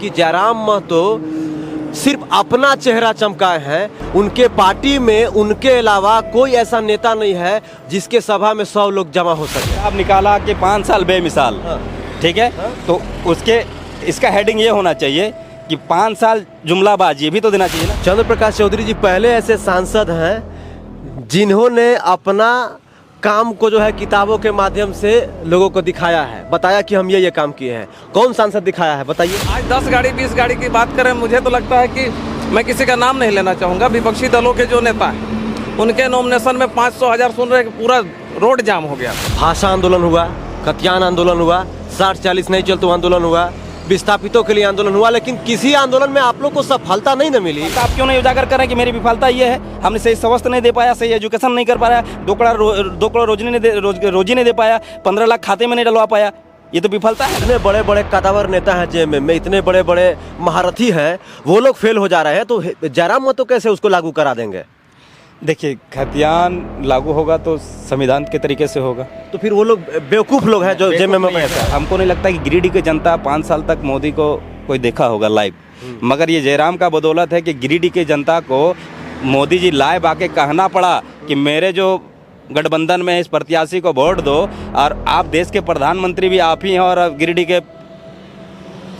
कि जयराम महतो सिर्फ अपना चेहरा चमकाए हैं। उनके पार्टी में उनके अलावा कोई ऐसा नेता नहीं है जिसके सभा में 100 लोग जमा हो सके। आप निकाला कि 5 साल बेमिसाल, ठीक है, तो उसके इसका हेडिंग ये होना चाहिए कि 5 साल जुमलाबाज, ये भी तो देना चाहिए ना। चंद्र प्रकाश चौधरी जी पहले ऐसे सांसद हैं जिन्होंने अपना काम को जो है किताबों के माध्यम से लोगों को दिखाया है, बताया कि हम ये काम किए हैं। कौन सांसद दिखाया है बताइए। आज 10 गाड़ी 20 गाड़ी की बात करें, मुझे तो लगता है कि मैं किसी का नाम नहीं लेना चाहूँगा। विपक्षी दलों के जो नेता हैं उनके नॉमिनेशन में 500,000 सुन रहे, पूरा रोड जाम हो गया। भाषा आंदोलन हुआ, खतियान आंदोलन हुआ, 60-40 नहीं चलते आंदोलन हुआ, विस्थापितों के लिए आंदोलन हुआ, लेकिन किसी आंदोलन में आप लोग को सफलता नहीं न मिली। आप क्यों नहीं उजागर कर रहे हैं कि मेरी विफलता ये है, हमने सही स्वास्थ्य नहीं दे पाया, सही एजुकेशन नहीं कर पाया, 2 करोड़ रोजी नहीं दे पाया, 15 लाख खाते में नहीं डलवा पाया, ये तो विफलता है। इतने बड़े बड़े कदावर नेता हैं जेएमएम में, इतने बड़े बड़े महारथी हैं, वो लोग फेल हो जा रहे हैं, तो जयराम महतो कैसे उसको लागू करा देंगे? देखिए, खतियान लागू होगा तो संविधान के तरीके से होगा, तो फिर वो लोग बेवकूफ़ लोग हैं जो जेएमएम में। हमको नहीं लगता कि गिरिडीह की जनता 5 साल तक मोदी को कोई देखा होगा लाइव, मगर ये जयराम का बदौलत है कि गिरिडीह की जनता को मोदी जी लाइव आके कहना पड़ा कि मेरे जो गठबंधन में इस प्रत्याशी को वोट दो, और आप देश के प्रधानमंत्री भी आप ही हैं और गिरिडीह के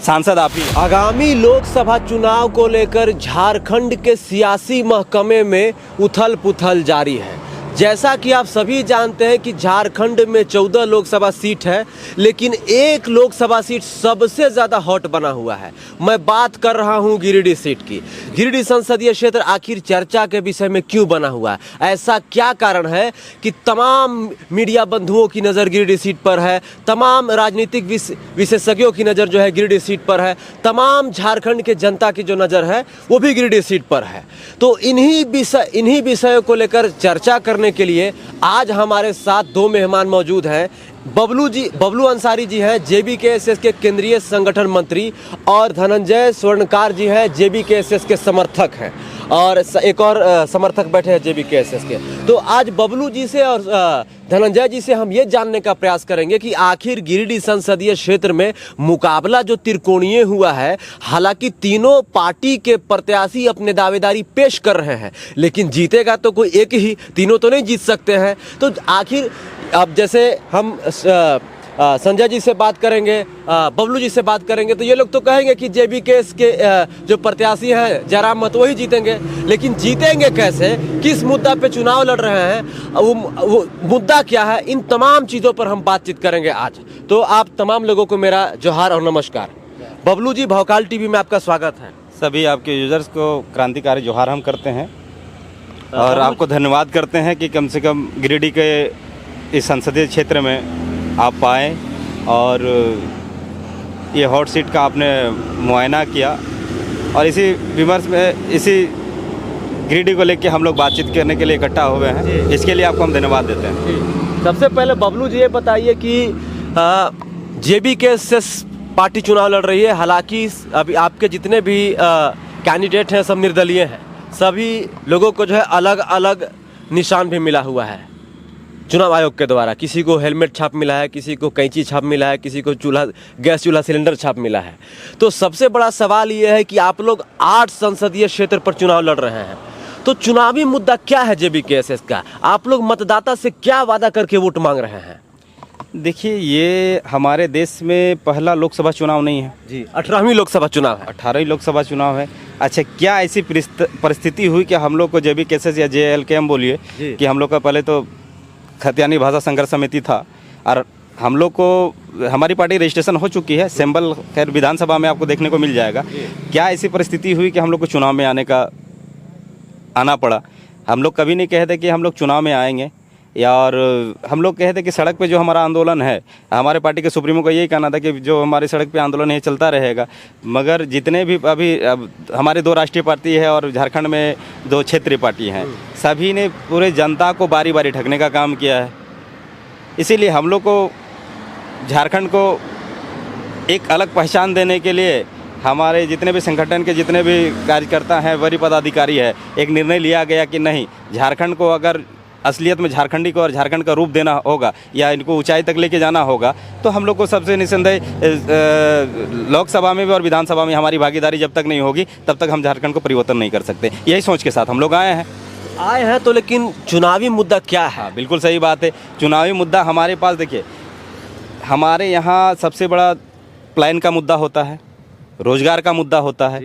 सांसद आप ही। आगामी लोकसभा चुनाव को लेकर झारखंड के सियासी महकमे में उथल पुथल जारी है। जैसा कि आप सभी जानते हैं कि झारखंड में 14 लोकसभा सीट है, लेकिन एक लोकसभा सीट सबसे ज़्यादा हॉट बना हुआ है। मैं बात कर रहा हूं गिरिडीह सीट की। गिरिडीह संसदीय क्षेत्र आखिर चर्चा के विषय में क्यों बना हुआ है? ऐसा क्या कारण है कि तमाम मीडिया बंधुओं की नज़र गिरिडीह सीट पर है, तमाम राजनीतिक विशेषज्ञों की नज़र जो है गिरिडीह सीट पर है, तमाम झारखंड के जनता की जो नज़र है वो भी गिरिडीह सीट पर है। तो इन्हीं विषयों को लेकर चर्चा करने के लिए आज हमारे साथ 2 मेहमान मौजूद हैं। बबलू अंसारी जी हैं, जेबीकेएसएस के केंद्रीय संगठन मंत्री, और धनंजय स्वर्णकार जी हैं, जेबीकेएसएस के समर्थक हैं, और एक और समर्थक बैठे हैं जेबीकेएसएस के। तो आज बबलू जी से और धनंजय जी से हम ये जानने का प्रयास करेंगे कि आखिर गिरिडीह संसदीय क्षेत्र में मुकाबला जो त्रिकोणीय हुआ है, हालांकि तीनों पार्टी के प्रत्याशी अपने दावेदारी पेश कर रहे हैं, लेकिन जीतेगा तो कोई एक ही, तीनों तो नहीं जीत सकते हैं। तो आखिर अब जैसे हम संजय जी से बात करेंगे, बबलू जी से बात करेंगे, तो ये लोग तो कहेंगे कि जेबीकेएस के जो प्रत्याशी हैं जयराम महतो वही जीतेंगे, लेकिन जीतेंगे कैसे, किस मुद्दा पे चुनाव लड़ रहे हैं, वो मुद्दा क्या है, इन तमाम चीज़ों पर हम बातचीत करेंगे आज। तो आप तमाम लोगों को मेरा जोहार और नमस्कार। बबलू जी, भौकाल टीवी में आपका स्वागत है। सभी आपके यूजर्स को क्रांतिकारी जोहार हम करते हैं, और आपको धन्यवाद करते हैं कि कम से कम गिरिडीह के इस संसदीय क्षेत्र में आप पाए और ये हॉट सीट का आपने मुआयना किया, और इसी विमर्श में, इसी गिरिडीह को लेकर हम लोग बातचीत करने के लिए इकट्ठा हुए हैं। इसके लिए आपको हम धन्यवाद देते हैं। सबसे पहले बबलू जी ये बताइए कि जेबीकेएसएस पार्टी चुनाव लड़ रही है, हालांकि अभी आपके जितने भी कैंडिडेट हैं सब निर्दलीय हैं, सभी लोगों को जो है अलग अलग निशान भी मिला हुआ है चुनाव आयोग के द्वारा। किसी को हेलमेट छाप मिला है, किसी को कैंची छाप मिला है, किसी को गैस चूल्हा सिलेंडर छाप मिला है। तो सबसे बड़ा सवाल ये है कि आप लोग 8 संसदीय क्षेत्र पर चुनाव लड़ रहे हैं, तो चुनावी मुद्दा क्या है जेबीकेएसएस का? आप लोग मतदाता से क्या वादा करके वोट मांग रहे हैं? देखिए, ये हमारे देश में पहला लोकसभा चुनाव नहीं है जी, 18वीं लोकसभा चुनाव है। 18वीं लोकसभा चुनाव है। अच्छा, क्या ऐसी परिस्थिति हुई कि हम लोग को जेबीकेएसएस या जेएलकेएम बोलिए कि हम लोग का पहले तो खतियानी भाषा संघर्ष समिति था, और हम लोग को, हमारी पार्टी रजिस्ट्रेशन हो चुकी है, सिंबल खैर विधानसभा में आपको देखने को मिल जाएगा। क्या ऐसी परिस्थिति हुई कि हम लोग को चुनाव में आना पड़ा? हम लोग कभी नहीं कहते कि हम लोग चुनाव में आएंगे, और हम लोग कहते कि सड़क पे जो हमारा आंदोलन है, हमारे पार्टी के सुप्रीमो का यही कहना था कि जो हमारी सड़क पे आंदोलन है चलता रहेगा। मगर जितने भी अभी हमारे 2 राष्ट्रीय पार्टी है और झारखंड में 2 क्षेत्रीय पार्टी हैं, सभी ने पूरे जनता को बारी बारी ठगने का काम किया है। इसीलिए हम लोग को झारखंड को एक अलग पहचान देने के लिए हमारे जितने भी संगठन के जितने भी कार्यकर्ता हैं, वरीय पदाधिकारी है, एक निर्णय लिया गया कि नहीं, झारखंड को अगर असलियत में झारखंडी को और झारखंड का रूप देना होगा या इनको ऊंचाई तक लेके जाना होगा, तो हम लोग को सबसे निस्संदेह लोकसभा में भी और विधानसभा में हमारी भागीदारी जब तक नहीं होगी तब तक हम झारखंड को परिवर्तन नहीं कर सकते। यही सोच के साथ हम लोग आए हैं। तो लेकिन चुनावी मुद्दा क्या है? हाँ, बिल्कुल सही बात है। चुनावी मुद्दा हमारे पास, देखिए हमारे यहाँ सबसे बड़ा प्लान का मुद्दा होता है, रोजगार का मुद्दा होता है,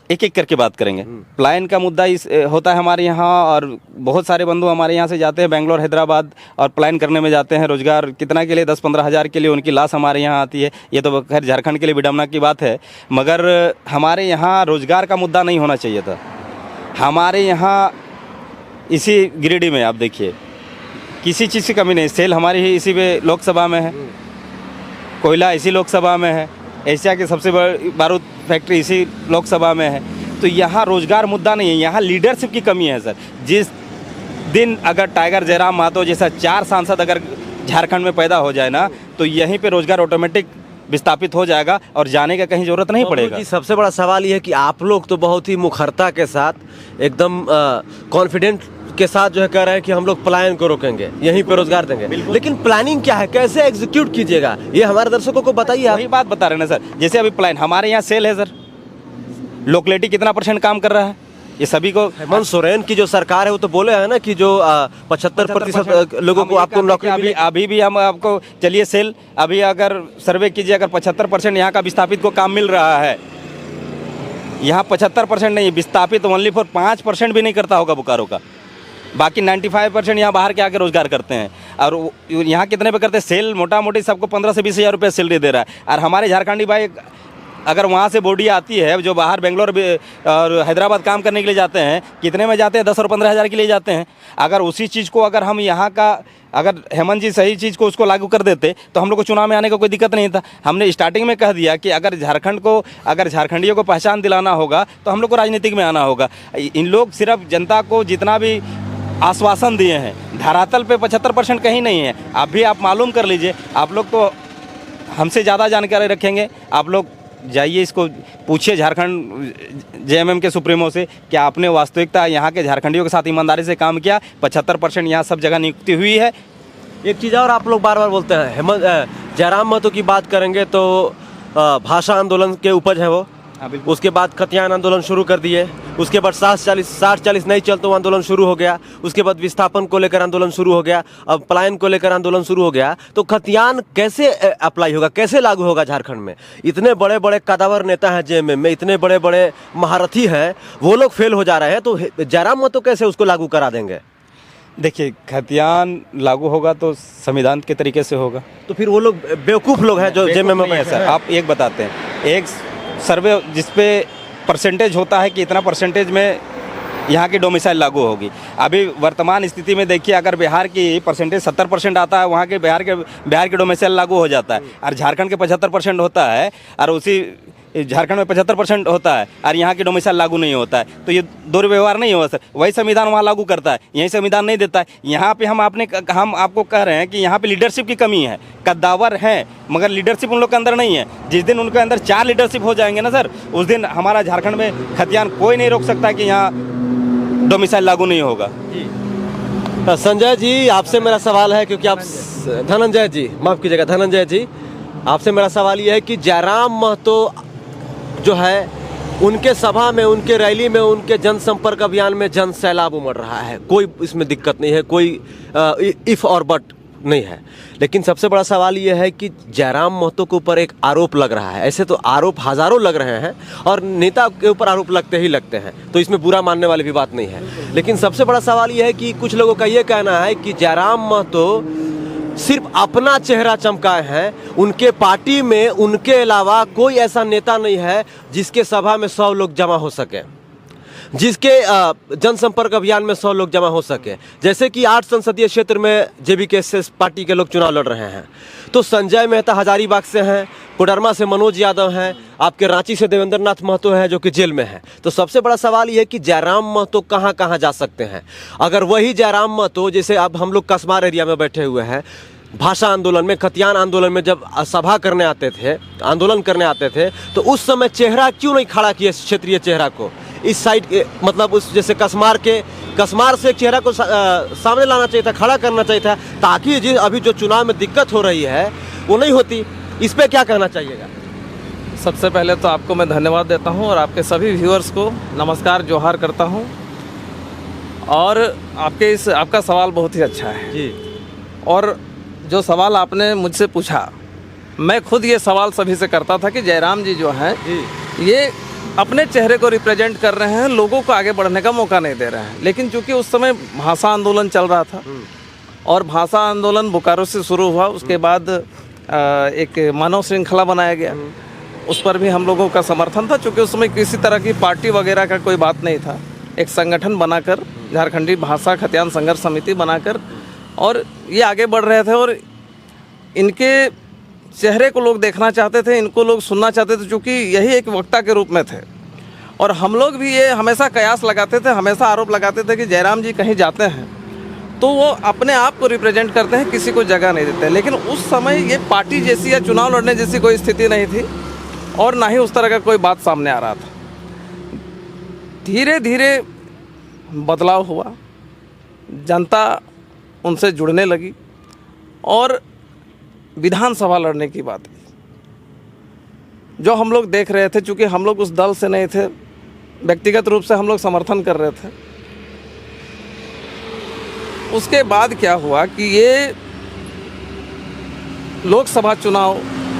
एक एक करके बात करेंगे। प्लान का मुद्दा इस होता है हमारे यहाँ, और बहुत सारे बंधु हमारे यहाँ से जाते हैं बेंगलोर हैदराबाद और प्लान करने में जाते हैं। रोजगार कितना के लिए, 10-15 हज़ार के लिए उनकी लाश हमारे यहाँ आती है। ये तो खैर झारखंड के लिए विडम्बना की बात है, मगर हमारे यहाँ रोजगार का मुद्दा नहीं होना चाहिए था। हमारे यहाँ इसी गिरिडीह में आप देखिए किसी चीज़ की कमी नहीं। सेल हमारी ही इसी में लोकसभा में है, कोयला इसी लोकसभा में है, एशिया की सबसे बड़ी बारूद फैक्ट्री इसी लोकसभा में है। तो यहाँ रोजगार मुद्दा नहीं है, यहाँ लीडरशिप की कमी है सर। जिस दिन अगर टाइगर जयराम महतो जैसा 4 सांसद अगर झारखंड में पैदा हो जाए ना, तो यहीं पे रोजगार ऑटोमेटिक विस्थापित हो जाएगा और जाने का कहीं जरूरत नहीं पड़ेगा। सबसे बड़ा सवाल ये है कि आप लोग तो बहुत ही मुखरता के साथ एकदम कॉन्फिडेंट के साथ जो है कह रहे हैं कि हम लोग पलायन को रोकेंगे, यहीं पे रोजगार देंगे, लेकिन प्लानिंग क्या है, कैसे एग्जीक्यूट कीजिएगा, ये हमारे दर्शकों को बताइए। वही बात बता रहे हैं सर, जैसे अभी प्लान हमारे यहाँ सेल है सर, लोकेलिटी कितना % काम कर रहा है, ये सभी को। हेमंत सोरेन की जो सरकार है वो तो बोले है ना कि जो 75% लोगों को आपको नौकरी। अभी भी हम आपको चलिए सेल, अभी अगर सर्वे कीजिए, अगर 75% यहाँ का विस्थापित को काम मिल रहा है, यहाँ 75% नहीं, विस्थापित ओनली फॉर 5% भी नहीं करता होगा बोकारो का, बाकी 95% यहाँ बाहर के आके रोजगार करते हैं। और यहाँ कितने पे करते हैं सेल, मोटा मोटी सबको 15 से 20 हज़ार रुपये सैलरी दे रहा है। और हमारे झारखंडी भाई अगर वहाँ से बॉडी आती है जो बाहर बेंगलोर और हैदराबाद काम करने के लिए जाते हैं, कितने में जाते हैं, 10 और 15 हज़ार के लिए जाते हैं। अगर उसी चीज़ को अगर हम यहाँ का, अगर हेमंत जी सही चीज़ को उसको लागू कर देते तो हम लोग को चुनाव में आने का कोई दिक्कत नहीं था। हमने स्टार्टिंग में कह दिया कि अगर झारखंड को, अगर झारखंडियों को पहचान दिलाना होगा तो हम लोग को राजनीतिक में आना होगा। इन लोग सिर्फ जनता को जितना भी आश्वासन दिए हैं, धरातल पे 75% कहीं नहीं है। आप मालूम कर लीजिए, आप लोग तो हमसे ज़्यादा जानकारी रखेंगे। आप लोग जाइए, इसको पूछिए झारखंड जेएमएम के सुप्रीमो से कि आपने वास्तविकता यहाँ के झारखंडियों के साथ ईमानदारी से काम किया। 75% यहाँ सब जगह नियुक्ति हुई है। एक चीज़ और आप लोग बार बार बोलते हैं, हेमंत जयराम महतो की बात करेंगे तो भाषा आंदोलन के उपज है वो। उसके बाद खतियान आंदोलन शुरू कर दिए, उसके बाद 60-40 नहीं चलते आंदोलन शुरू हो गया, उसके बाद विस्थापन को लेकर आंदोलन शुरू हो गया, अब पलायन को लेकर आंदोलन शुरू हो गया। तो खतियान कैसे अप्लाई होगा, कैसे लागू होगा झारखंड में? इतने बड़े बड़े कदावर नेता हैं जेएमएम में, इतने बड़े बड़े महारथी हैं, वो लोग फेल हो जा रहे हैं, तो जयराम महतो कैसे उसको लागू करा देंगे? देखिए, खतियान लागू होगा तो संविधान के तरीके से होगा। तो फिर वो लोग बेवकूफ़ लोग हैं जो जेएमएम में है सर। आप एक बताते हैं, एक सर्वे जिसपे परसेंटेज होता है कि इतना परसेंटेज में यहाँ की डोमिसाइल लागू होगी। अभी वर्तमान स्थिति में देखिए, अगर बिहार की परसेंटेज 70% आता है, वहाँ के बिहार के डोमिसाइल लागू हो जाता है, और झारखंड के 75% होता है, और उसी झारखंड में 75% होता है और यहाँ की डोमिसाइल लागू नहीं होता है, तो ये दुर्व्यवहार नहीं होगा सर। वही संविधान वहाँ लागू करता है, यही संविधान नहीं देता है। यहाँ पे हम आपको कह रहे हैं कि यहाँ पे लीडरशिप की कमी है। कद्दावर हैं मगर लीडरशिप उन लोग के अंदर नहीं है। जिस दिन उनके अंदर 4 लीडरशिप हो जाएंगे ना सर, उस दिन हमारा झारखंड में खतियान कोई नहीं रोक सकता कि यहाँ डोमिसाइल लागू नहीं होगा। संजय जी, आपसे मेरा सवाल है, क्योंकि आप धनंजय जी, माफ़ कीजिएगा धनंजय जी, आपसे मेरा सवाल ये है कि जयराम महतो जो है, उनके सभा में, उनके रैली में, उनके जनसंपर्क अभियान में जन सैलाब उमड़ रहा है, कोई इसमें दिक्कत नहीं है, कोई इफ़ और बट नहीं है। लेकिन सबसे बड़ा सवाल ये है कि जयराम महतो के ऊपर एक आरोप लग रहा है। ऐसे तो आरोप हज़ारों लग रहे हैं और नेता के ऊपर आरोप लगते ही लगते हैं, तो इसमें बुरा मानने वाली भी बात नहीं है। लेकिन सबसे बड़ा सवाल ये है कि कुछ लोगों का ये कहना है कि जयराम महतो सिर्फ अपना चेहरा चमकाए हैं, उनके पार्टी में उनके अलावा कोई ऐसा नेता नहीं है जिसके सभा में 100 लोग जमा हो सके, जिसके जनसंपर्क अभियान में 100 लोग जमा हो सके। जैसे कि 8 संसदीय क्षेत्र में जेबीकेएस पार्टी के लोग चुनाव लड़ रहे हैं, तो संजय मेहता हजारीबाग से हैं, कोडरमा से मनोज यादव हैं, आपके रांची से देवेंद्र नाथ महतो हैं जो कि जेल में हैं। तो सबसे बड़ा सवाल ये है कि जयराम महतो कहाँ कहाँ जा सकते हैं। अगर वही जयराम महतो, जैसे अब हम लोग कसमार एरिया में बैठे हुए हैं, भाषा आंदोलन में, खतियान आंदोलन में जब सभा करने आते थे, आंदोलन करने आते थे, तो उस समय चेहरा क्यों नहीं खड़ा किए, क्षेत्रीय चेहरा को इस साइड के, मतलब उस जैसे कसमार के कसमार से एक चेहरा को सामने लाना चाहिए था, खड़ा करना चाहिए था, ताकि जी अभी जो चुनाव में दिक्कत हो रही है वो नहीं होती। इस पे क्या कहना चाहिएगा? सबसे पहले तो आपको मैं धन्यवाद देता हूं और आपके सभी व्यूअर्स को नमस्कार जोहार करता हूं। और आपका सवाल बहुत ही अच्छा है जी। और जो सवाल आपने मुझसे पूछा, मैं खुद ये सवाल सभी से करता था कि जयराम जी जो हैं ये अपने चेहरे को रिप्रेजेंट कर रहे हैं, लोगों को आगे बढ़ने का मौका नहीं दे रहे हैं। लेकिन चूंकि उस समय भाषा आंदोलन चल रहा था और भाषा आंदोलन बोकारो से शुरू हुआ, उसके बाद एक मानव श्रृंखला बनाया गया, उस पर भी हम लोगों का समर्थन था। चूँकि उस समय किसी तरह की पार्टी वगैरह का कोई बात नहीं था, एक संगठन बनाकर झारखंडी भाषा खतियान संघर्ष समिति बनाकर और ये आगे बढ़ रहे थे और इनके चेहरे को लोग देखना चाहते थे, इनको लोग सुनना चाहते थे, चूँकि यही एक वक्ता के रूप में थे। और हम लोग भी ये हमेशा कयास लगाते थे, हमेशा आरोप लगाते थे कि जयराम जी कहीं जाते हैं तो वो अपने आप को रिप्रेजेंट करते हैं, किसी को जगह नहीं देते। लेकिन उस समय ये पार्टी जैसी या चुनाव लड़ने जैसी कोई स्थिति नहीं थी और ना ही उस तरह का कोई बात सामने आ रहा था। धीरे धीरे बदलाव हुआ, जनता उनसे जुड़ने लगी और विधानसभा लड़ने की बात जो हम लोग देख रहे थे, चूँकि हम लोग उस दल से नहीं थे, व्यक्तिगत रूप से हम लोग समर्थन कर रहे थे। उसके बाद क्या हुआ कि ये लोकसभा चुनाव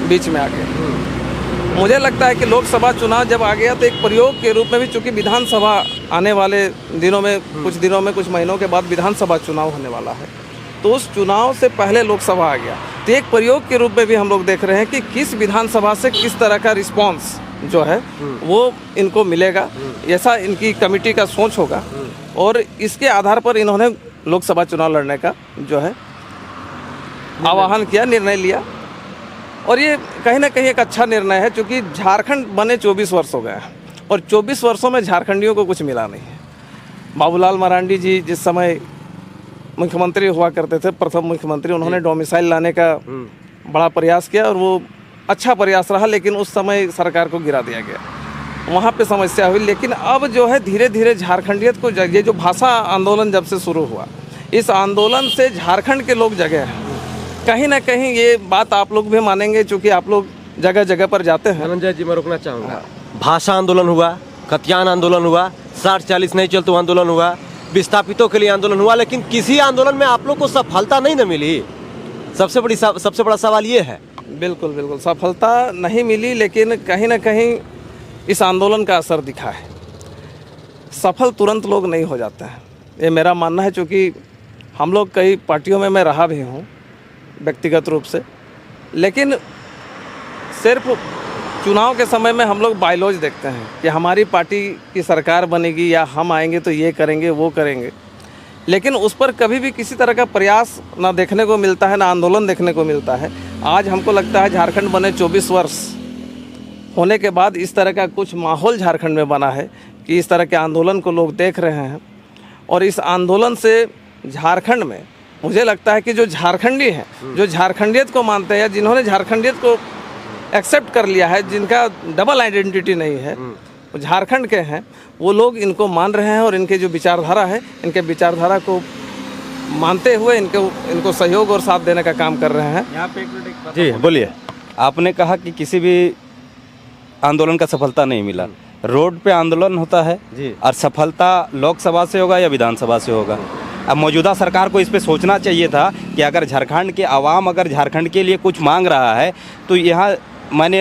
बीच में आ गया। मुझे लगता है कि लोकसभा चुनाव जब आ गया तो एक प्रयोग के रूप में भी, चूँकि विधानसभा आने वाले दिनों में, कुछ महीनों के बाद विधानसभा चुनाव होने वाला है, तो उस चुनाव से पहले लोकसभा आ गया। तो एक प्रयोग के रूप में भी हम लोग देख रहे हैं कि किस विधानसभा से किस तरह का रिस्पांस जो है वो इनको मिलेगा, ऐसा इनकी कमेटी का सोच होगा और इसके आधार पर इन्होंने लोकसभा चुनाव लड़ने का जो है आह्वान किया, निर्णय लिया। और ये कहीं ना कहीं एक अच्छा निर्णय है, क्योंकि झारखंड बने 24 वर्ष हो गए हैं और 24 वर्षों में झारखंडियों को कुछ मिला नहीं है। बाबूलाल मरांडी जी जिस समय मुख्यमंत्री हुआ करते थे, प्रथम मुख्यमंत्री, उन्होंने डोमिसाइल लाने का बड़ा प्रयास किया और वो अच्छा प्रयास रहा, लेकिन उस समय सरकार को गिरा दिया गया, वहाँ पे समस्या हुई। लेकिन अब जो है धीरे धीरे झारखंडियत को, ये जो भाषा आंदोलन जब से शुरू हुआ, इस आंदोलन से झारखंड के लोग जगे हैं। कहीं ना कहीं ये बात आप लोग भी मानेंगे, चूँकि आप लोग जगह जगह पर जाते हैं। धनंजय जी, मैं रोकना चाहूँगा। भाषा आंदोलन हुआ, खतियान आंदोलन हुआ, 60-40 नहीं चलते आंदोलन हुआ, विस्थापितों के लिए आंदोलन हुआ, लेकिन किसी आंदोलन में आप लोग को सफलता नहीं न मिली। सबसे बड़ा सवाल ये है। बिल्कुल बिल्कुल, सफलता नहीं मिली, लेकिन कहीं ना कहीं इस आंदोलन का असर दिखा है। सफल तुरंत लोग नहीं हो जाते हैं, ये मेरा मानना है। चूँकि हम लोग कई पार्टियों में मैं रहा भी हूँ व्यक्तिगत रूप से, लेकिन सिर्फ चुनाव के समय में हम लोग बायलॉज देखते हैं कि हमारी पार्टी की सरकार बनेगी या हम आएंगे तो ये करेंगे वो करेंगे, लेकिन उस पर कभी भी किसी तरह का प्रयास ना देखने को मिलता है, ना आंदोलन देखने को मिलता है। आज हमको लगता है झारखंड बने 24 वर्ष होने के बाद इस तरह का कुछ माहौल झारखंड में बना है कि इस तरह के आंदोलन को लोग देख रहे हैं और इस आंदोलन से झारखंड में मुझे लगता है कि जो झारखंडी हैं, जो झारखंडियत को मानते हैं या जिन्होंने झारखंडियत को एक्सेप्ट कर लिया है, जिनका डबल आइडेंटिटी नहीं है, वो झारखंड के हैं, वो लोग इनको मान रहे हैं और इनके जो विचारधारा है, इनके विचारधारा को मानते हुए इनको सहयोग और साथ देने का काम कर रहे हैं। यहाँ पे एक जी बोलिए। आपने कहा कि किसी भी आंदोलन का सफलता नहीं मिला, रोड पे आंदोलन होता है जी, और सफलता लोकसभा से होगा या विधानसभा से होगा। अब मौजूदा सरकार को इस पे सोचना चाहिए था कि अगर झारखंड के आवाम अगर झारखंड के लिए कुछ मांग रहा है तो यहाँ माने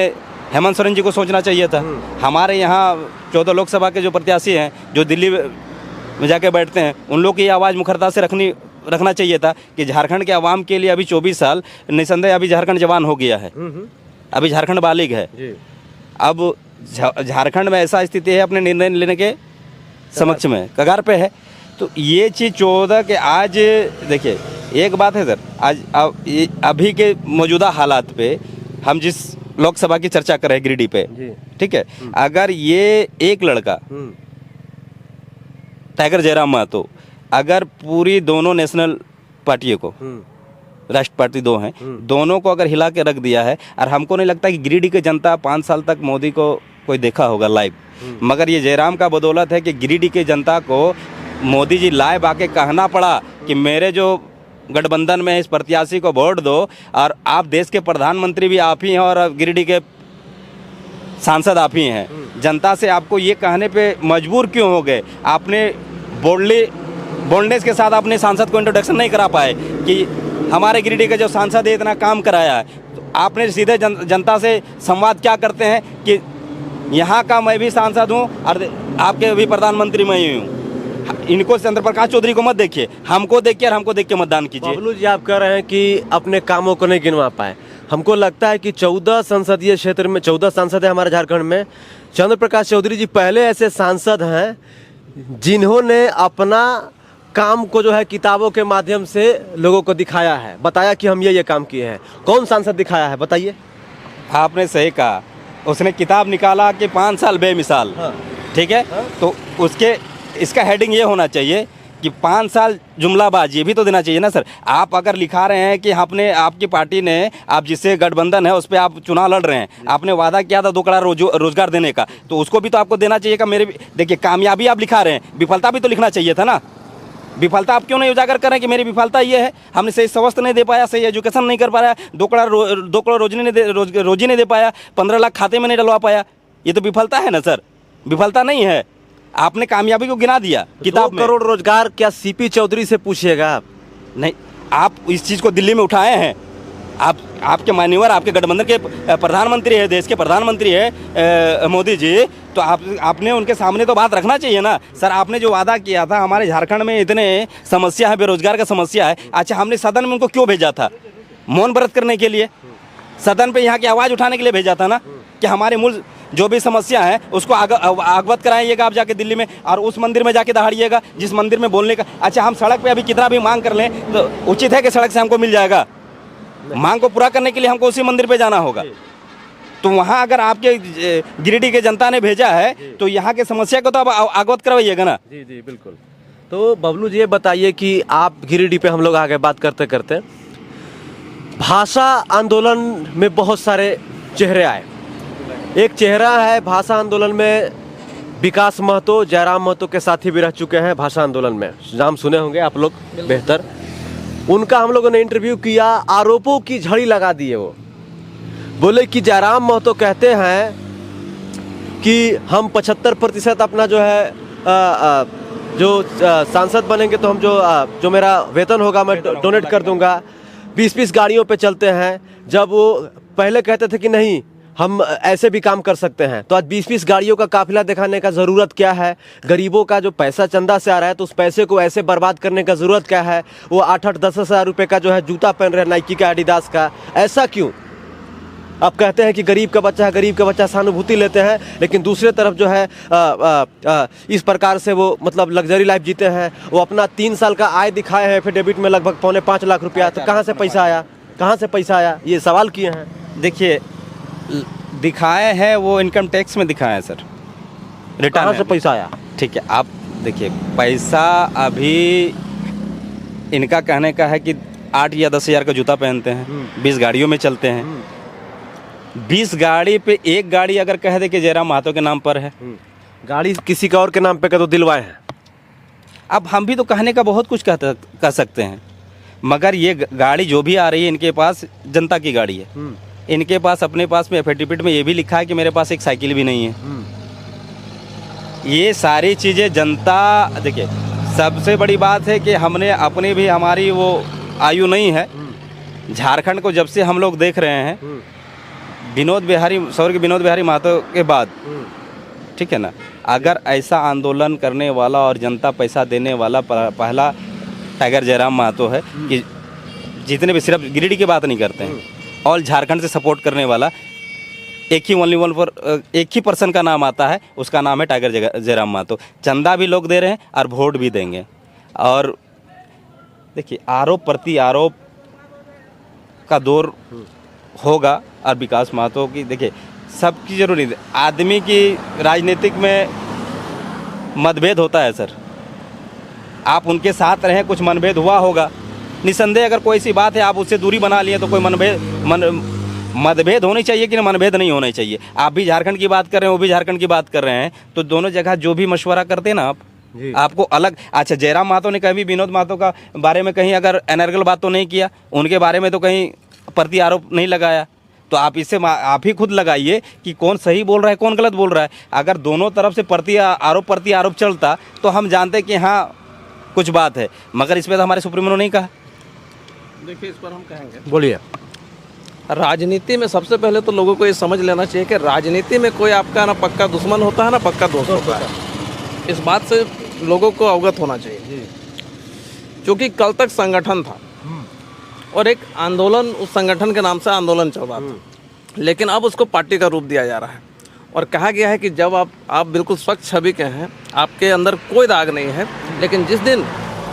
हेमंत सोरेन जी को सोचना चाहिए था। हमारे यहाँ 14 लोकसभा के जो प्रत्याशी हैं जो दिल्ली में जाके बैठते हैं, उन लोग की आवाज़ मुखरता से रखना चाहिए था कि झारखंड के आवाम के लिए अभी 24 साल निसंदेह अभी झारखंड जवान हो गया है, अभी झारखंड बालिग है। अब झारखंड में ऐसा स्थिति है अपने निर्णय लेने के समक्ष में कगार पे है। तो ये चीज़ 14 के आज देखिए, एक बात है सर, आज अभी के मौजूदा हालात पे हम जिस लोकसभा की चर्चा कर रहे हैं गिरिडीह पे, ठीक है, अगर ये एक लड़का टाइगर जयराम महतो अगर पूरी दोनों नेशनल पार्टियों को, राष्ट्र पार्टी 2 हैं, दोनों को अगर हिला के रख दिया है, और हमको नहीं लगता कि गिरिडीह की जनता 5 साल तक मोदी को कोई देखा होगा लाइव, मगर ये जयराम का बदौलत है कि गिरिडीह की जनता को मोदी जी लाइव आके कहना पड़ा कि मेरे जो गठबंधन में इस प्रत्याशी को वोट दो, और आप देश के प्रधानमंत्री भी आप ही हैं और गिरिडीह के सांसद आप ही हैं, जनता से आपको ये कहने पे मजबूर क्यों हो गए? आपने बोल्डनेस के साथ अपने सांसद को इंट्रोडक्शन नहीं करा पाए कि हमारे गिरिडीह के जो सांसद है इतना काम कराया है। तो आपने सीधे जनता से संवाद क्या करते हैं कि यहाँ का मैं भी सांसद हूँ और आपके भी प्रधानमंत्री मैं ही हूँ। इनको चंद्र प्रकाश चौधरी को मत देखिए, हमको देखिए और हमको देख के मतदान कीजिए। बबलू जी, आप कह रहे हैं कि अपने कामों को नहीं गिनवा पाए। हमको लगता है कि 14 संसदीय क्षेत्र में 14 सांसद है हमारे झारखंड में। चंद्र प्रकाश चौधरी जी पहले ऐसे सांसद हैं जिन्होंने अपना काम को जो है किताबों के माध्यम से लोगों को दिखाया है, बताया कि हम ये काम किए हैं। कौन सांसद दिखाया है बताइए? आपने सही कहा, उसने किताब निकाला कि 5 साल बेमिसाल। हाँ। ठीक है। तो उसके इसका हेडिंग ये होना चाहिए कि 5 साल जुमलाबाज, ये भी तो देना चाहिए ना सर। आप अगर लिखा रहे हैं कि आपने आपकी पार्टी ने, आप जिससे गठबंधन है उस पर आप चुनाव लड़ रहे हैं, आपने वादा किया था 2 करोड़ रोजगार देने का, तो उसको भी तो आपको देना चाहिए। मेरे देखिए, कामयाबी आप लिखा रहे हैं, विफलता भी तो लिखना चाहिए था ना। विफलता आप क्यों नहीं उजागर कर रहे हैं कि मेरी विफलता ये है, हमने सही स्वास्थ्य नहीं दे पाया, सही एजुकेशन नहीं कर पाया, 2 करोड़ रोजी नहीं दे पाया, 15 लाख खाते में नहीं डलवा पाया। ये तो विफलता है ना सर, विफलता नहीं है। आपने कामयाबी को गिना दिया किताब में। 2 करोड़ रोजगार क्या सीपी चौधरी से पूछिएगा आप? नहीं, आप इस चीज़ को दिल्ली में उठाए हैं। आपके मान्यवर, आपके गठबंधन के प्रधानमंत्री है, देश के प्रधानमंत्री है मोदी जी, तो आपने उनके सामने तो बात रखना चाहिए ना सर। आपने जो वादा किया था, हमारे झारखंड में इतने समस्या है, बेरोजगार का समस्या है, अच्छा हमने सदन में उनको क्यों भेजा था? मौन व्रत करने के लिए, सदन पे यहाँ की आवाज़ उठाने के लिए भेजा था ना, कि हमारे मूल जो भी समस्या है उसको अवगत कराइएगा आप जाके दिल्ली में, और उस मंदिर में जाके दहाड़िएगा जिस मंदिर में बोलने का। अच्छा, हम सड़क पे अभी कितना भी मांग कर लें तो उचित है कि सड़क से हमको मिल जाएगा? मांग को पूरा करने के लिए हमको उसी मंदिर पे जाना होगा। तो वहाँ अगर आपके गिरिडीह के जनता ने भेजा है तो यहाँ के समस्या को तो आप अवगत करवाइएगा ना। जी जी बिल्कुल। तो बबलू जी, ये बताइए कि आप गिरिडीह पे हम लोग आगे बात करते करते भाषा आंदोलन में बहुत सारे चेहरे आए। एक चेहरा है भाषा आंदोलन में विकास महतो, जयराम महतो के साथी भी रह चुके हैं भाषा आंदोलन में, नाम सुने होंगे आप लोग बेहतर। उनका हम लोगों ने इंटरव्यू किया, आरोपों की झड़ी लगा दिए। वो बोले कि जयराम महतो कहते हैं कि हम 75% अपना जो है जो सांसद बनेंगे तो हम जो मेरा वेतन होगा मैं डोनेट कर दूंगा। 20-20 गाड़ियों पे चलते हैं, जब वो पहले कहते थे कि नहीं हम ऐसे भी काम कर सकते हैं, तो आज 20-20 गाड़ियों का काफिला दिखाने का ज़रूरत क्या है? गरीबों का जो पैसा चंदा से आ रहा है तो उस पैसे को ऐसे बर्बाद करने का ज़रूरत क्या है? वो 8-8, 10 हज़ार रुपये का जो है जूता पहन रहे हैं नाइकी का, एडिडास का, ऐसा क्यों? आप कहते हैं कि गरीब का बच्चा सहानुभूति लेते हैं, लेकिन दूसरे तरफ जो है इस प्रकार से वो मतलब लग्जरी लाइफ जीते हैं। वो अपना 3 साल का आय दिखाए हैं एफिडेविट में, लगभग 4.5 लाख रुपया। तो कहाँ से पैसा आया, कहाँ से पैसा आया, ये सवाल किए हैं। देखिए, दिखाए हैं वो इनकम टैक्स में दिखाए हैं सर, रिटर्न कहाँ से पैसा आया? ठीक है, आप देखिए, पैसा अभी इनका कहने का है कि 8 या 10 हज़ार का जूता पहनते हैं, 20 गाड़ियों में चलते हैं। 20 गाड़ी पे एक गाड़ी अगर कह दे कि जयराम महतो के नाम पर है, गाड़ी किसी का और के नाम पे का तो दिलवाए हैं। अब हम भी तो कहने का बहुत कुछ कह सकते हैं, मगर ये गाड़ी जो भी आ रही है इनके पास जनता की गाड़ी है। इनके पास अपने पास में एफिडेविट में ये भी लिखा है कि मेरे पास एक साइकिल भी नहीं है। ये सारी चीज़ें जनता, देखिए सबसे बड़ी बात है कि हमने अपनी भी, हमारी वो आयु नहीं है। झारखंड को जब से हम लोग देख रहे हैं स्वर्गीय विनोद बिहारी महतो के बाद, ठीक है ना, अगर ऐसा आंदोलन करने वाला और जनता पैसा देने वाला पहला टाइगर जयराम महतो है कि जितने भी, सिर्फ गिरिडीह की बात नहीं करते हैं, ऑल झारखंड से सपोर्ट करने वाला एक ही पर्सन का नाम आता है, उसका नाम है टाइगर जयराम महतो। चंदा भी लोग दे रहे हैं और वोट भी देंगे। और देखिए, आरोप प्रति आरोप का दौर होगा। और विकास महतो की, देखिए सबकी जरूरी है, आदमी की राजनीतिक में मतभेद होता है सर। आप उनके साथ रहें, कुछ मनभेद हुआ होगा, निसंदेह अगर कोई सी बात है आप उससे दूरी बना लिए तो कोई मतभेद होनी चाहिए कि मनभेद नहीं होना चाहिए। आप भी झारखंड की बात कर रहे हैं, वो भी झारखंड की बात कर रहे हैं, तो दोनों जगह जो भी मशवरा करते हैं ना आप, जी। आपको अलग, अच्छा जयराम महतो ने कभी विनोद महतो का बारे में कहीं अगर अनर्गल बात तो नहीं किया, उनके बारे में तो कहीं प्रति आरोप नहीं लगाया, तो आप इससे आप ही खुद लगाइए कि कौन सही बोल रहा है कौन गलत बोल रहा है। अगर दोनों तरफ से प्रति आरोप चलता तो हम जानते कि हाँ कुछ बात है, मगर इसमें तो हमारे सुप्रीमो ने नहीं कहा। देखिए, इस पर हम कहेंगे, बोलिए। राजनीति में सबसे पहले तो लोगों को ये समझ लेना चाहिए कि राजनीति में कोई आपका ना पक्का दुश्मन होता है ना पक्का दोस्त होता है। इस बात से लोगों को अवगत होना चाहिए। क्योंकि कल तक संगठन था और एक आंदोलन, उस संगठन के नाम से आंदोलन चल रहा था, लेकिन अब उसको पार्टी का रूप दिया जा रहा है और कहा गया है कि जब आप बिल्कुल स्वच्छ छवि के हैं, आपके अंदर कोई दाग नहीं है, लेकिन जिस दिन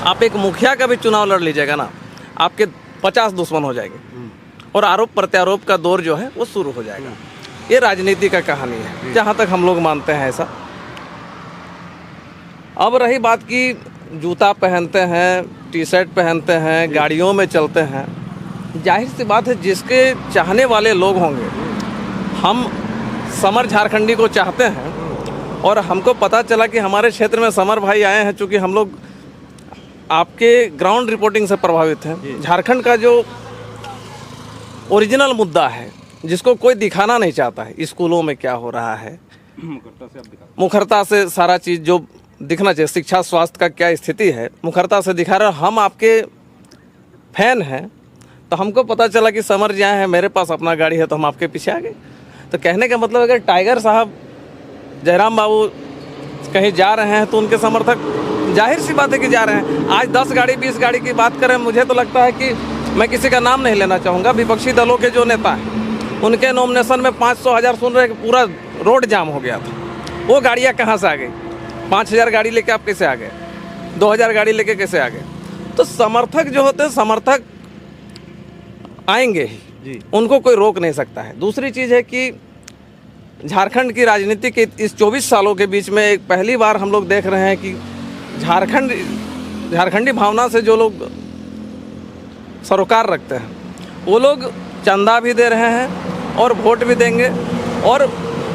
आप एक मुखिया का भी चुनाव लड़ लीजिएगा ना, आपके 50 दुश्मन हो जाएंगे और आरोप प्रत्यारोप का दौर जो है वो शुरू हो जाएगा। ये राजनीति का कहानी है, जहाँ तक हम लोग मानते हैं ऐसा। अब रही बात की जूता पहनते हैं, टी शर्ट पहनते हैं, गाड़ियों में चलते हैं, जाहिर सी बात है जिसके चाहने वाले लोग होंगे, हम समर झारखंडी को चाहते हैं और हमको पता चला कि हमारे क्षेत्र में समर भाई आए हैं। चूँकि हम लोग आपके ग्राउंड रिपोर्टिंग से प्रभावित हैं। झारखंड का जो ओरिजिनल मुद्दा है, जिसको कोई दिखाना नहीं चाहता है, स्कूलों में क्या हो रहा है, मुखरता से सारा चीज़ जो दिखना चाहिए, शिक्षा स्वास्थ्य का क्या स्थिति है, मुखरता से दिखा रहे। हम आपके फैन हैं, तो हमको पता चला कि समर जी आए हैं, मेरे पास अपना गाड़ी है, तो हम आपके पीछे आ गए। तो कहने का मतलब अगर टाइगर साहब, जयराम बाबू कहीं जा रहे हैं तो उनके समर्थक जाहिर सी बात है कि जा रहे हैं। आज 10 गाड़ी 20 गाड़ी की बात करें, मुझे तो लगता है कि मैं किसी का नाम नहीं लेना चाहूँगा, विपक्षी दलों के जो नेता हैं उनके नॉमिनेशन में 500,000 सुन रहे, पूरा रोड जाम हो गया था। वो गाड़ियाँ कहाँ से आ गई? 5,000 गाड़ी लेके आप कैसे आ गए? 2,000 गाड़ी लेके कैसे आ गए? तो समर्थक जो होते हैं, समर्थक आएंगे ही, उनको कोई रोक नहीं सकता है। दूसरी चीज़ है कि झारखंड की राजनीति के इस 24 सालों के बीच में एक पहली बार हम लोग देख रहे हैं कि झारखंडी भावना से जो लोग सरोकार रखते हैं, वो लोग चंदा भी दे रहे हैं और वोट भी देंगे और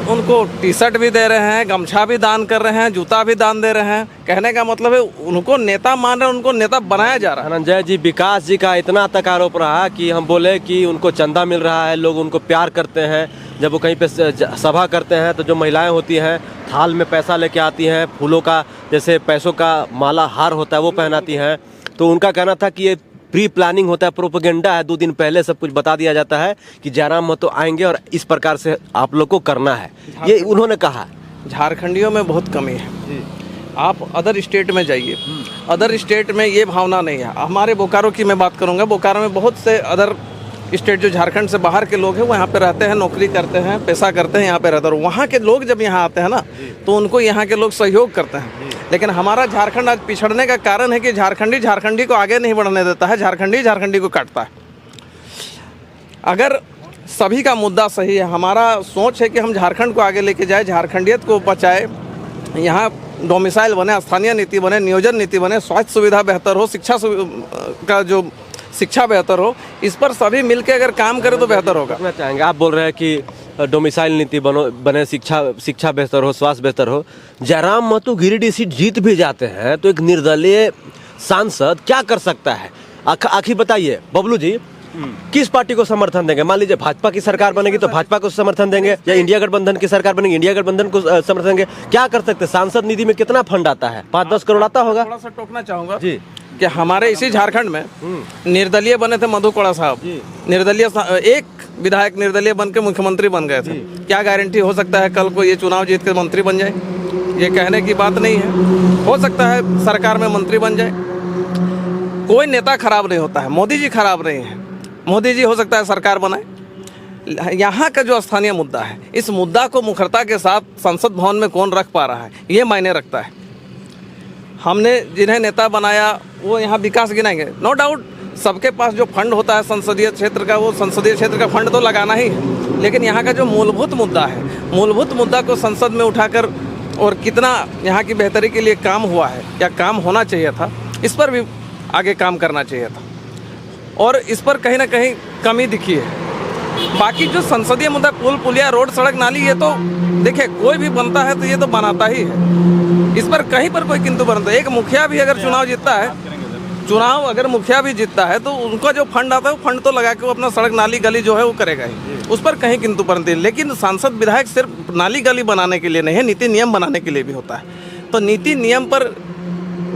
उनको टी शर्ट भी दे रहे हैं, गमछा भी दान कर रहे हैं, जूता भी दान दे रहे हैं। कहने का मतलब है उनको नेता मान रहे हैं, उनको नेता बनाया जा रहा है। धनंजय जी, विकास जी का इतना तक आरोप रहा कि हम बोले कि उनको चंदा मिल रहा है, लोग उनको प्यार करते हैं। जब वो कहीं पे सभा करते हैं तो जो महिलाएं होती हैं थाल में पैसा लेके आती हैं, फूलों का जैसे पैसों का माला हार होता है वो पहनाती हैं। तो उनका कहना था कि ये प्री प्लानिंग होता है, प्रोपेगेंडा है, 2 दिन पहले सब कुछ बता दिया जाता है कि जयराम महतो आएंगे और इस प्रकार से आप लोग को करना है, ये उन्होंने कहा। झारखंडियों में बहुत कमी है। आप अदर स्टेट में जाइए, अदर स्टेट में ये भावना नहीं है। हमारे बोकारो की मैं बात करूँगा, बोकारो में बहुत से अदर स्टेट जो झारखंड से बाहर के लोग हैं वो यहाँ पे रहते हैं, नौकरी करते हैं, पैसा करते हैं, यहाँ पे रहते हैं। और वहाँ के लोग जब यहाँ आते हैं ना, तो उनको यहाँ के लोग सहयोग करते हैं। लेकिन हमारा झारखंड आज पिछड़ने का कारण है कि झारखंडी को आगे नहीं बढ़ने देता है, झारखंडी को काटता है। अगर सभी का मुद्दा सही है, हमारा सोच है कि हम झारखंड को आगे लेके जाए, झारखंडियत को बचाए, यहाँ डोमिसाइल बने, स्थानीय नीति बने, नियोजन नीति बने, स्वास्थ्य सुविधा बेहतर हो, शिक्षा बेहतर हो, इस पर सभी मिलकर अगर काम करें तो बेहतर होगा। मैं चाहेंगे, आप बोल रहे हैं कि डोमिसाइल नीति बने, शिक्षा बेहतर हो, स्वास्थ्य बेहतर हो। जयराम महतो गिरिडीह सीट जीत भी जाते हैं तो एक निर्दलीय सांसद क्या कर सकता है? आखिर बताइए बबलू जी, किस पार्टी को समर्थन देंगे? मान लीजिए भाजपा की सरकार बनेगी तो भाजपा को समर्थन देंगे, या इंडिया गठबंधन की सरकार बनेगी इंडिया गठबंधन को समर्थन देंगे। क्या कर सकते हैं? सांसद निधि में कितना फंड आता है? 5-10 करोड़ आता होगा। थोड़ा सा टोकना चाहूँगा जी कि हमारे इसी झारखंड में निर्दलीय बने थे मधु कोड़ा साहब, निर्दलीय एक विधायक निर्दलीय बन के मुख्यमंत्री बन गए थे। क्या गारंटी हो सकता है कल को ये चुनाव जीत के मंत्री बन जाए? ये कहने की बात नहीं है। हो सकता है सरकार में मंत्री बन जाए। कोई नेता खराब नहीं होता है, मोदी जी खराब नहीं है, मोदी जी हो सकता है सरकार बनाए। यहाँ का जो स्थानीय मुद्दा है, इस मुद्दा को मुखरता के साथ संसद भवन में कौन रख पा रहा है, ये मायने रखता है। हमने जिन्हें नेता बनाया वो यहाँ विकास गिनाएंगे, नो डाउट। सबके पास जो फंड होता है संसदीय क्षेत्र का, वो संसदीय क्षेत्र का फंड तो लगाना ही है। लेकिन यहाँ का जो मूलभूत मुद्दा है, मूलभूत मुद्दा को संसद में उठाकर और कितना यहाँ की बेहतरी के लिए काम हुआ है या काम होना चाहिए था, इस पर भी आगे काम करना चाहिए था। और इस पर कहीं ना कहीं कमी दिखी है। बाकी जो संसदीय मुद्दा पुल पुलिया रोड सड़क नाली, ये तो देखिए कोई भी बनता है तो ये तो बनाता ही है, इस पर कहीं पर कोई किंतु परंतु। एक मुखिया भी अगर चुनाव जीतता है, चुनाव अगर मुखिया भी जीतता है तो उनका जो फंड आता है वो फंड तो लगा के वो अपना सड़क नाली गली जो है वो करेगा ही, उस पर कहीं किंतु परंतु। लेकिन सांसद विधायक सिर्फ नाली गली बनाने के लिए नहीं है, नीति नियम बनाने के लिए भी होता है। तो नीति नियम पर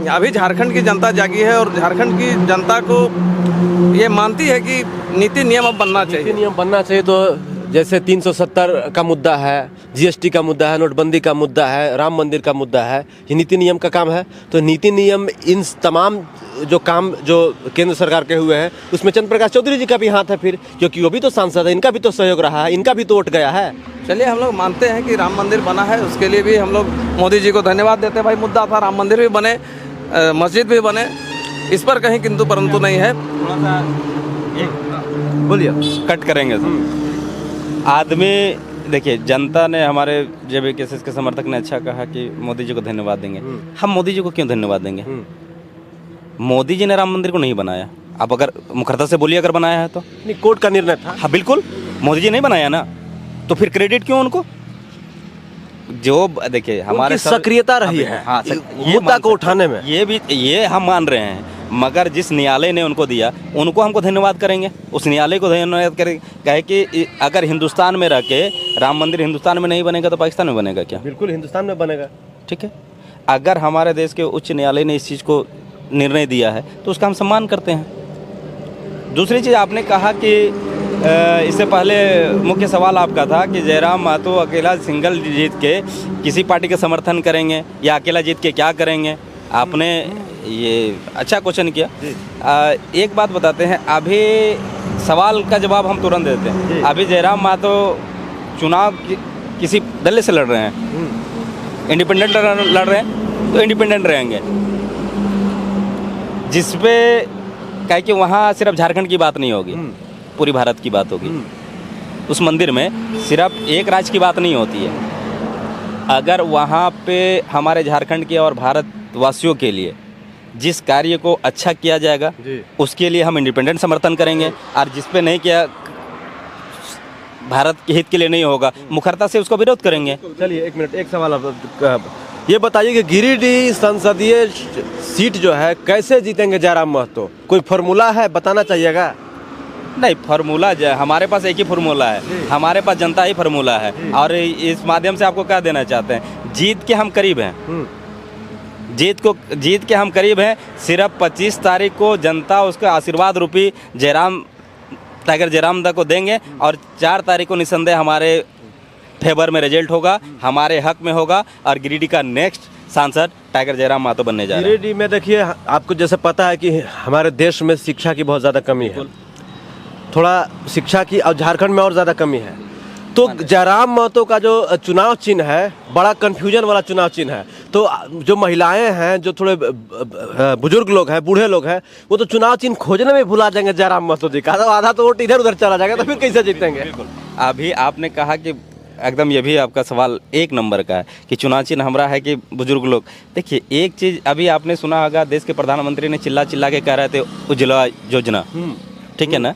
अभी झारखंड की जनता जागी है और झारखंड की जनता को ये मानती है कि नीति नियम अब बनना चाहिए। नीति नियम बनना चाहिए। तो जैसे 370 का मुद्दा है, जीएसटी का मुद्दा है, नोटबंदी का मुद्दा है, राम मंदिर का मुद्दा है, ये नीति नियम का काम है। तो नीति नियम इन तमाम जो काम जो केंद्र सरकार के हुए हैं उसमें चंद्र प्रकाश चौधरी जी का भी हाथ है फिर, क्योंकि वो भी तो सांसद है, इनका भी तो सहयोग रहा है, इनका भी तो वोट गया है। चलिए, हम लोग मानते हैं कि राम मंदिर बना है, उसके लिए भी हम लोग मोदी जी को धन्यवाद देते हैं। भाई मुद्दा था, राम मंदिर भी बने, मस्जिद भी बने, इस पर कहीं किंतु परंतु नहीं है। थोड़ा सा बोलिए, कट करेंगे सर। आदमी देखिए, जनता ने हमारे जेबी केसेस के समर्थक ने अच्छा कहा कि मोदी जी को धन्यवाद देंगे। हम मोदी जी को क्यों धन्यवाद देंगे? मोदी जी ने राम मंदिर को नहीं बनाया। आप अगर मुखरता से बोलिए अगर बनाया है तो नहीं, कोर्ट का निर्णय था। हाँ बिल्कुल, मोदी जी नहीं बनाया ना, तो फिर क्रेडिट क्यों उनको? जो देखिए हमारे सक्रियता रही है हाँ, मुद्दा को उठाने में, ये हम मान रहे हैं। मगर जिस न्यायालय ने उनको दिया, उनको हमको धन्यवाद करेंगे, उस न्यायालय को धन्यवाद करेंगे। कहे कि अगर हिंदुस्तान में रह के राम मंदिर हिंदुस्तान में नहीं बनेगा तो पाकिस्तान में बनेगा क्या? बिल्कुल हिंदुस्तान में बनेगा। ठीक है, अगर हमारे देश के उच्च न्यायालय ने इस चीज़ को निर्णय दिया है तो उसका हम सम्मान करते हैं। दूसरी चीज़ आपने कहा कि इससे पहले मुख्य सवाल आपका था कि जयराम महतो अकेला सिंगल जीत के किसी पार्टी का समर्थन करेंगे या अकेला जीत के क्या करेंगे? आपने ये अच्छा क्वेश्चन किया। एक बात बताते हैं, अभी सवाल का जवाब हम तुरंत देते हैं। अभी जयराम महतो चुनाव किसी दल से लड़ रहे हैं, इंडिपेंडेंट लड़ रहे हैं तो इंडिपेंडेंट रहेंगे, जिसपे कहे कि वहाँ सिर्फ झारखंड की बात नहीं होगी, पूरी भारत की बात होगी। उस मंदिर में सिर्फ एक राज्य की बात नहीं होती है। अगर वहाँ पे हमारे झारखंड के और भारतवासियों के लिए जिस कार्य को अच्छा किया जाएगा उसके लिए हम इंडिपेंडेंट समर्थन करेंगे, और जिस पे नहीं किया, भारत के हित के लिए नहीं होगा, मुखरता से उसका विरोध करेंगे। चलिए एक मिनट, एक सवाल आप ये बताइए कि गिरिडीह संसदीय सीट जो है कैसे जीतेंगे जयराम महतो? कोई फॉर्मूला है, बताना चाहिएगा। नहीं, फार्मूला हमारे पास एक ही फार्मूला है, हमारे पास जनता ही फार्मूला है। और इस माध्यम से आपको क्या देना चाहते हैं? जीत के हम करीब हैं, जीत के हम करीब हैं। सिर्फ 25 तारीख को जनता उसका आशीर्वाद रूपी टाइगर जयराम दा को देंगे और 4 तारीख को निसंदेह हमारे फेवर में रिजल्ट होगा, हमारे हक में होगा, और गिरिडीह का नेक्स्ट सांसद टाइगर जयराम महतो बनने जा रहे हैं। गिरिडीह में देखिए, आपको जैसे पता है कि हमारे देश में शिक्षा की बहुत ज़्यादा कमी है, थोड़ा शिक्षा की, और झारखंड में और ज़्यादा कमी है। तो जयराम महतो का जो चुनाव चिन्ह है बड़ा कन्फ्यूजन वाला चुनाव चिन्ह है। तो जो महिलाएं हैं, जो थोड़े बुजुर्ग लोग हैं, बूढ़े लोग हैं, वो तो चुनाव चिन्ह खोजने में भुला जाएंगे जयराम महतो जी का, आधा तो वोट इधर उधर चला जाएगा, तो फिर कैसे जीतेंगे? अभी आपने कहा कि एकदम, ये भी आपका सवाल एक नंबर का है कि चुनाव चिन्ह हमारा है कि बुजुर्ग लोग। देखिए, एक चीज़ अभी आपने सुना होगा, देश के प्रधानमंत्री ने चिल्ला चिल्ला के कह रहे थे उज्ज्वला योजना, ठीक है ना?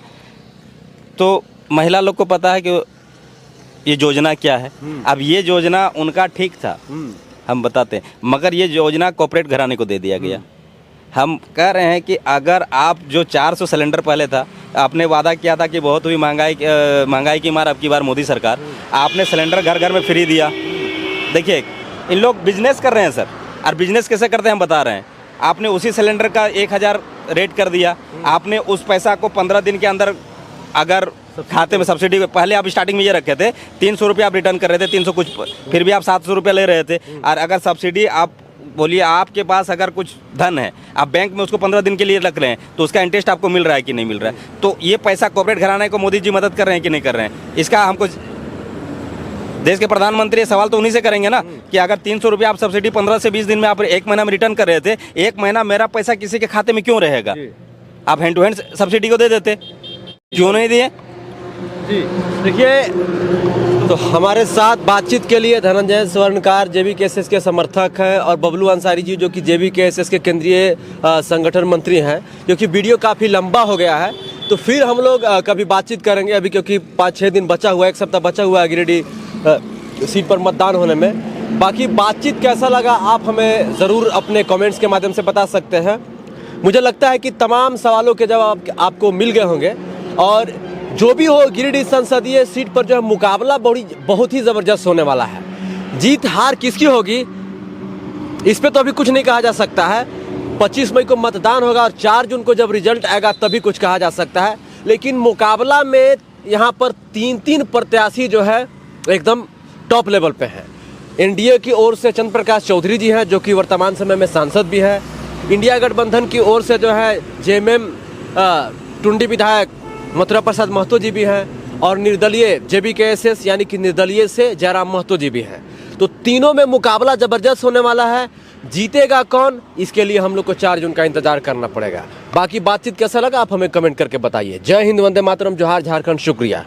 तो महिला लोग को पता है कि ये योजना क्या है। अब ये योजना उनका ठीक था, हम बताते हैं, मगर ये योजना कॉर्पोरेट घराने को दे दिया गया। हम कह रहे हैं कि अगर आप जो 400 सिलेंडर पहले था, आपने वादा किया था कि बहुत हुई महंगाई की मार अब की बार मोदी सरकार, आपने सिलेंडर घर घर में फ्री दिया। देखिए, इन लोग बिजनेस कर रहे हैं सर, और बिजनेस कैसे करते हैं हम बता रहे हैं। आपने उसी सिलेंडर का 1000 रेट कर दिया, आपने उस पैसा को 15 दिन के अंदर अगर खाते में सब्सिडी, पहले आप स्टार्टिंग में ये रखे थे 300 रुपये आप रिटर्न कर रहे थे, 300 कुछ, फिर भी आप 700 रुपये ले रहे थे। और अगर सब्सिडी आप बोलिए, आपके पास अगर कुछ धन है, आप बैंक में उसको 15 दिन के लिए रख रहे हैं, तो उसका इंटरेस्ट आपको मिल रहा है कि नहीं मिल रहा है? तो ये पैसा कॉर्पोरेट घराने को मोदी जी मदद कर रहे हैं कि नहीं कर रहे हैं? इसका हमको देश के प्रधानमंत्री सवाल तो उन्हीं से करेंगे ना कि अगर 300 रुपये आप सब्सिडी 15 से 20 दिन में आप 1 महीना में रिटर्न कर रहे थे, 1 महीना मेरा पैसा किसी के खाते में क्यों रहेगा? आप हैंड टू हैंड सब्सिडी को दे देते, क्यों नहीं दिए? जी देखिए, तो हमारे साथ बातचीत के लिए धनंजय स्वर्णकार जेबीकेएसएस के समर्थक हैं, और बबलू अंसारी जी जो कि जेबीकेएसएस के केंद्रीय संगठन मंत्री हैं, क्योंकि वीडियो काफ़ी लंबा हो गया है तो फिर हम लोग कभी बातचीत करेंगे अभी, क्योंकि 5-6 दिन बचा हुआ है, 1 सप्ताह बचा हुआ है गिरिडीह सीट पर मतदान होने में। बाकी बातचीत कैसा लगा आप हमें ज़रूर अपने कमेंट्स के माध्यम से बता सकते हैं। मुझे लगता है कि तमाम सवालों के जवाब आपको मिल गए होंगे, और जो भी हो गिरिडीह संसदीय सीट पर जो है मुकाबला बहुत ही ज़बरदस्त होने वाला है। जीत हार किसकी होगी इस पे तो अभी कुछ नहीं कहा जा सकता है। 25 मई को मतदान होगा और 4 जून को जब रिजल्ट आएगा तभी कुछ कहा जा सकता है। लेकिन मुकाबला में यहाँ पर 3 प्रत्याशी जो है एकदम टॉप लेवल पे हैं। एनडीए की ओर से चंद्र प्रकाश चौधरी जी हैं, जो कि वर्तमान समय में सांसद भी है। इंडिया गठबंधन की ओर से जो है जेएमएम टुंडी विधायक मथुरा प्रसाद महतो जी भी हैं, और निर्दलीय जेबीकेएसएस यानी कि निर्दलीय से जयराम महतो जी भी हैं। तो तीनों में मुकाबला जबरदस्त होने वाला है। जीतेगा कौन, इसके लिए हम लोग को 4 जून का इंतजार करना पड़ेगा। बाकी बातचीत कैसा लगा आप हमें कमेंट करके बताइए। जय हिंद, वंदे मातरम, जोहार झारखंड, शुक्रिया।